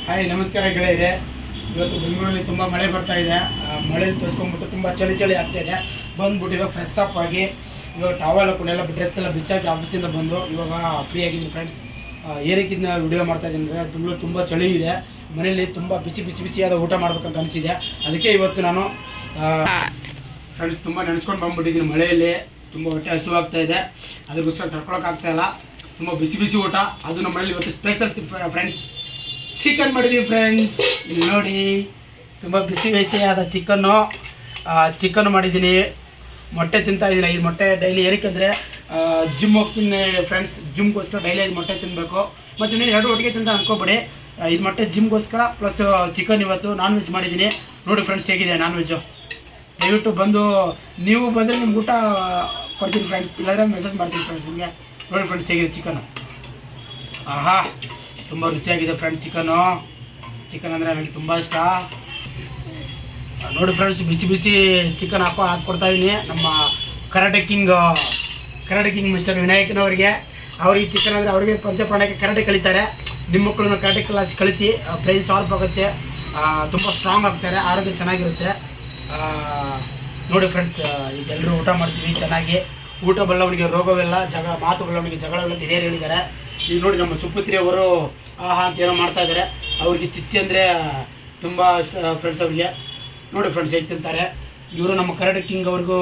Hi ನಮಸ್ಕಾರ ಗೆಳೆಯರೆ. ಇವತ್ತು ಬೆಂಗಳೂರಲ್ಲಿ ತುಂಬ ಮಳೆ ಬರ್ತಾ ಇದೆ. ಮಳೆಯಲ್ಲಿ ತೋರಿಸ್ಕೊಂಡ್ಬಿಟ್ಟು ತುಂಬ ಚಳಿ ಆಗ್ತಾ ಇದೆ. ಬಂದ್ಬಿಟ್ಟು ಇವಾಗ ಫ್ರೆಶ್ ಅಪ್ ಆಗಿ ಇವಾಗ ಟವಲ್ ಹಾಕೊಂಡೆಲ್ಲ ಡ್ರೆಸ್ ಎಲ್ಲ ಬಿಚ್ಚಾಕಿ ಆಫೀಸಿಂದ ಬಂದು ಇವಾಗ ಫ್ರೀ ಆಗಿದ್ದೀನಿ ಫ್ರೆಂಡ್ಸ್. ಏನಕ್ಕೆ ಇದನ್ನ ವಿಡಿಯೋ ಮಾಡ್ತಾ ಇದ್ದೀನಿ ಅಂದರೆ ಬೆಂಗಳೂರು ತುಂಬ ಚಳಿ ಇದೆ. ಮನೆಯಲ್ಲಿ ತುಂಬ ಬಿಸಿಯಾದ ಊಟ ಮಾಡ್ಬೇಕಂತ ಅನಿಸಿದೆ. ಅದಕ್ಕೆ ಇವತ್ತು ನಾನು ಫ್ರೆಂಡ್ಸ್ ತುಂಬ ನೆನೆಸ್ಕೊಂಡು ಬಂದ್ಬಿಟ್ಟಿದ್ದೀನಿ. ಮಳೆಯಲ್ಲಿ ತುಂಬ ಹೊಟ್ಟೆ ಹಸುವಾಗ್ತಾ ಇದೆ, ಅದಕ್ಕೋಸ್ಕರ ತಡ್ಕೊಳಕ್ಕಾಗ್ತಾಯಿಲ್ಲ. ತುಂಬ ಬಿಸಿ ಊಟ. ಅದು ನಮ್ಮ ಮನೇಲಿ ಇವತ್ತು ಸ್ಪೆಷಲ್ ಫ್ರೆಂಡ್ಸ್, ಚಿಕನ್ ಮಾಡಿದ್ದೀವಿ ಫ್ರೆಂಡ್ಸ್. ಇಲ್ಲಿ ನೋಡಿ, ತುಂಬ ಬಿಸಿಯಾದ ಚಿಕನ್ನು ಮಾಡಿದ್ದೀನಿ. ಮೊಟ್ಟೆ ತಿಂತಾಯಿದ್ದೀನಿ. 5 ಮೊಟ್ಟೆ ಡೈಲಿ. ಏನಕ್ಕೆಂದರೆ ಜಿಮ್ ಹೋಗ್ತೀನಿ ಫ್ರೆಂಡ್ಸ್. ಜಿಮ್ಗೋಸ್ಕರ ಡೈಲಿ 5 ಮೊಟ್ಟೆ ತಿನ್ನಬೇಕು. ಮತ್ತು ನೀನು 2 ಒಟ್ಟಿಗೆ ತಿಂತ ಅನ್ಕೋಬೇಡಿ. 5 ಮೊಟ್ಟೆ ಜಿಮ್ಗೋಸ್ಕರ ಪ್ಲಸ್ ಚಿಕನ್. ಇವತ್ತು ನಾನ್ ವೆಜ್ ಮಾಡಿದ್ದೀನಿ. ನೋಡಿ ಫ್ರೆಂಡ್ಸ್ ಹೇಗಿದೆ ನಾನ್ ವೆಜ್ಜು. ದಯವಿಟ್ಟು ಬಂದು ನೀವು ಬಂದರೆ ನಿಮ್ಗೆ ಊಟ ಕೊಡ್ತೀನಿ ಫ್ರೆಂಡ್ಸ್, ಇಲ್ಲಾಂದರೆ ಮೆಸೇಜ್ ಮಾಡ್ತೀನಿ ಫ್ರೆಂಡ್ಸ್ ನಿಮಗೆ. ನೋಡಿ ಫ್ರೆಂಡ್ಸ್ ಹೇಗಿದೆ ಚಿಕನ್ನು. ಆಹಾ, ತುಂಬ ರುಚಿಯಾಗಿದೆ ಫ್ರೆಂಡ್ಸ್ ಚಿಕನ್ ಅಂದರೆ ನನಗೆ ತುಂಬ ಇಷ್ಟ. ನೋಡಿ ಫ್ರೆಂಡ್ಸ್, ಬಿಸಿ ಚಿಕನ್ ಹಾಕ್ಕೊಡ್ತಾಯಿದ್ದೀನಿ ನಮ್ಮ ಕರಾಟೆ ಕಿಂಗ್ ಮಿಸ್ಟರ್ ವಿನಾಯಕನವರಿಗೆ. ಅವ್ರಿಗೆ ಚಿಕನ್ ಅಂದರೆ ಅವ್ರಿಗೆ ಪಂಚಪ್ರಾಣಕ್ಕೆ ಕರಾಟೆ ಕಲಿತಾರೆ. ನಿಮ್ಮ ಮಕ್ಕಳನ್ನ ಕರಾಟೆ ಕ್ಲಾಸ್ ಕಳಿಸಿ. ಪ್ರೈಸ್ ಸಾಲ್ವ್ ಆಗುತ್ತೆ, ತುಂಬ ಸ್ಟ್ರಾಂಗ್ ಆಗ್ತಾರೆ, ಆರೋಗ್ಯ ಚೆನ್ನಾಗಿರುತ್ತೆ. ನೋಡಿ ಫ್ರೆಂಡ್ಸ್, ಇದೆಲ್ಲರೂ ಊಟ ಮಾಡ್ತೀವಿ ಚೆನ್ನಾಗಿ. ಊಟ ಬಲ್ಲವನಿಗೆ ರೋಗವೆಲ್ಲ, ಮಾತು ಬಲ್ಲವನಿಗೆ ಜಗಳವೆಲ್ಲ ಹಿರಿಯರು ಹೇಳಿದ್ದಾರೆ. ಈಗ ನೋಡಿ ನಮ್ಮ ಸುಪುತ್ರಿ ಅವರು ಆಹಾ ಅಂತ ಏನೋ ಮಾಡ್ತಾಯಿದ್ದಾರೆ. ಅವ್ರಿಗೆ ಚಿಚ್ಚಿ ಅಂದರೆ ತುಂಬ ಇಷ್ಟ ಫ್ರೆಂಡ್ಸ್ ಅವ್ರಿಗೆ. ನೋಡಿ ಫ್ರೆಂಡ್ಸ್ ಹೇಗೆ ತಿಂತಾರೆ ಇವರು. ನಮ್ಮ ಕರಾಟೆ ಕಿಂಗ್ ಅವ್ರಿಗೂ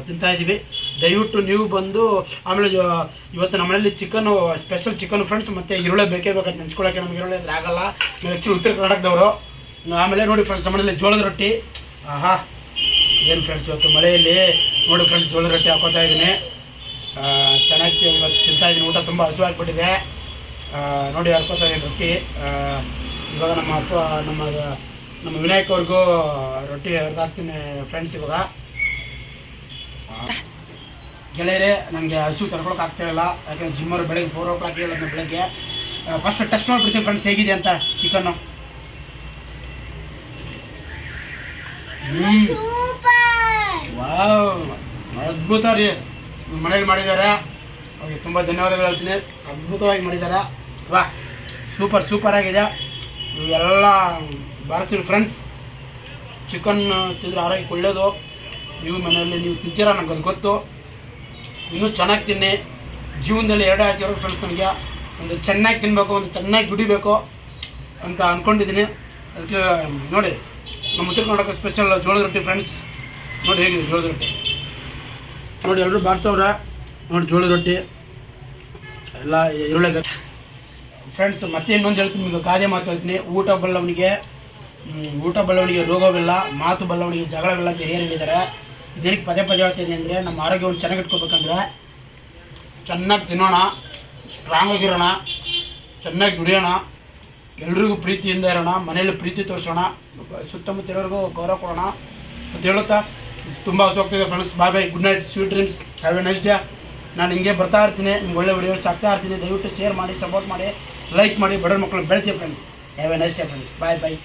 ತಿಂತಾಯಿದ್ದೀವಿ. ದಯವಿಟ್ಟು ನೀವು ಬಂದು. ಆಮೇಲೆ ಇವತ್ತು ನಮ್ಮನೇಲಿ ಸ್ಪೆಷಲ್ ಚಿಕನ್ ಫ್ರೆಂಡ್ಸ್. ಮತ್ತು ಈರುಳ್ಳಿ ಬೇಕೇ ಬೇಕಾದ್ರೆ ನೆನೆಸ್ಕೊಳ್ಳೋಕ್ಕೆ. ನಮಗೆ ಈರುಳ್ಳಿ ಅಂದರೆ ಆಗಲ್ಲ, ನಾವು ಆ್ಯಕ್ಚುಲಿ ಉತ್ತರ ಕರ್ನಾಟಕದವರು. ಆಮೇಲೆ ನೋಡಿ ಫ್ರೆಂಡ್ಸ್, ನಮ್ಮನೇಲಿ ಜೋಳದ ರೊಟ್ಟಿ. ಆಹಾ, ಏನು ಫ್ರೆಂಡ್ಸ್ ಇವತ್ತು ಮಳೆಯಲ್ಲಿ ನೋಡಿ ಫ್ರೆಂಡ್ಸ್ ಜೋಳದ ರೊಟ್ಟಿ ಹಾಕೋತಾ ಇದ್ದೀನಿ. ಚೆನ್ನಾಗಿ ಇವತ್ತು ತಿಂತಾಯಿದ್ದೀನಿ. ಊಟ ತುಂಬ ಹಸುವಾಗಿಬಿಟ್ಟಿದೆ. ನೋಡಿ ಹರ್ಕೋತಾ ಇದ್ದೀನಿ ರೊಟ್ಟಿ. ಇವಾಗ ನಮ್ಮ ವಿನಾಯಕ್ ಅವ್ರಿಗೂ ರೊಟ್ಟಿ ಹರಿದಾಕ್ತೀನಿ ಫ್ರೆಂಡ್ಸ್. ಇವಾಗ ಗೆಳೆಯರೆ, ನನಗೆ ಹಸು ತಡ್ಕೊಳಕ್ಕೆ ಆಗ್ತಾಯಿಲ್ಲ. ಯಾಕಂದರೆ ಜಿಮ್ಮರು ಬೆಳಗ್ಗೆ 4 o'clock ಹೇಳೋದು ಬೆಳಗ್ಗೆ. ಫಸ್ಟ್ ಟೆಸ್ಟ್ ಮಾಡಿಬಿಡ್ತೀನಿ ಫ್ರೆಂಡ್ಸ್ ಹೇಗಿದೆ ಅಂತ ಚಿಕನ್ನು. ವಾವ್, ಅದ್ಭುತ ರೀ. ಮನೇಲಿ ಮಾಡಿದ್ದಾರೆ, ಅವ್ರಿಗೆ ತುಂಬ ಧನ್ಯವಾದಗಳು ಹೇಳ್ತೀನಿ. ಅದ್ಭುತವಾಗಿ ಮಾಡಿದ್ದಾರೆ. ವಾ, ಸೂಪರ್ ಆಗಿದೆ. ಇವೆಲ್ಲ ಬರ್ತೀನಿ ಫ್ರೆಂಡ್ಸ್. ಚಿಕನ್ ತಿಂದರೆ ಆರೋಗ್ಯಕ್ಕೆ ಒಳ್ಳೆಯದು. ನೀವು ಮನೆಯಲ್ಲಿ ನೀವು ತಿಂತೀರಾ, ನನಗೆ ಅದು ಗೊತ್ತು. ಇನ್ನೂ ಚೆನ್ನಾಗಿ ತಿನ್ನಿ. ಜೀವನದಲ್ಲಿ 2 ಆಸೆ ಇರೋದು ಫ್ರೆಂಡ್ಸ್ ನನಗೆ. ಒಂದು ಚೆನ್ನಾಗಿ ತಿನ್ನಬೇಕು, ಒಂದು ಚೆನ್ನಾಗಿ ದುಡಿಬೇಕು ಅಂತ ಅಂದ್ಕೊಂಡಿದ್ದೀನಿ. ಅದಕ್ಕೆ ನೋಡಿ ನಮ್ಮ ಉತ್ತರ ಕರ್ನಾಟಕ ಸ್ಪೆಷಲ್ ಜೋಳದ ರೊಟ್ಟಿ ಫ್ರೆಂಡ್ಸ್. ನೋಡಿ ಹೇಗಿದೆ ಜೋಳದ ರೊಟ್ಟಿ. ನೋಡಿ ಎಲ್ಲರೂ ಬಾಡ್ತವ್ರೆ. ನೋಡಿ ಜೋಳದ ರೊಟ್ಟಿ ಎಲ್ಲ ಈರುಳ್ಳಿ ಬೇಕು ಫ್ರೆಂಡ್ಸ್. ಮತ್ತೆ ಇನ್ನೊಂದು ಹೇಳ್ತೀನಿ, ಈಗ ಗಾದೆ ಮಾತು ಹೇಳ್ತೀನಿ. ಊಟ ಬಲ್ಲವನಿಗೆ ರೋಗವಿಲ್ಲ, ಮಾತು ಬಲ್ಲವನಿಗೆ ಜಗಳವಿಲ್ಲ ಅಂತ ಹಿರಿಯರು ಹೇಳಿದ್ದಾರೆ. ಇದಕ್ಕೆ ಪದೇ ಹೇಳ್ತೀನಿ ಅಂದರೆ, ನಮ್ಮ ಆರೋಗ್ಯವನ್ನು ಚೆನ್ನಾಗಿ ಇಟ್ಕೋಬೇಕಂದ್ರೆ ಚೆನ್ನಾಗಿ ತಿನ್ನೋಣ, ಸ್ಟ್ರಾಂಗ್ ಆಗಿರೋಣ, ಚೆನ್ನಾಗಿ ದುಡಿಯೋಣ, ಎಲ್ರಿಗೂ ಪ್ರೀತಿಯಿಂದ ಇರೋಣ, ಮನೆಯಲ್ಲಿ ಪ್ರೀತಿ ತೋರಿಸೋಣ, ಸುತ್ತಮುತ್ತ ಇರೋರಿಗೂ ಗೌರವ ಕೊಡೋಣ ಅಂತ ಹೇಳುತ್ತಾ ತುಂಬ ಹೋಗ್ತಿದೆ friends. Bye, good night, sweet dreams, have a nice day. ನಾನು ಹಿಂಗೆ ಬರ್ತಾ ಇರ್ತೀನಿ, ನಿಮ್ಗೆ ಒಳ್ಳೆ ವಿಡಿಯೋಸ್ ಆಗ್ತಾ ಇರ್ತೀನಿ. ದಯವಿಟ್ಟು ಶೇರ್ ಮಾಡಿ, ಸಪೋರ್ಟ್ ಮಾಡಿ, ಲೈಕ್ ಮಾಡಿ, ಬಡವ್ರ ಮಕ್ಕಳು ಬೆಳೆಸಿ friends. Have a nice day friends. Bye.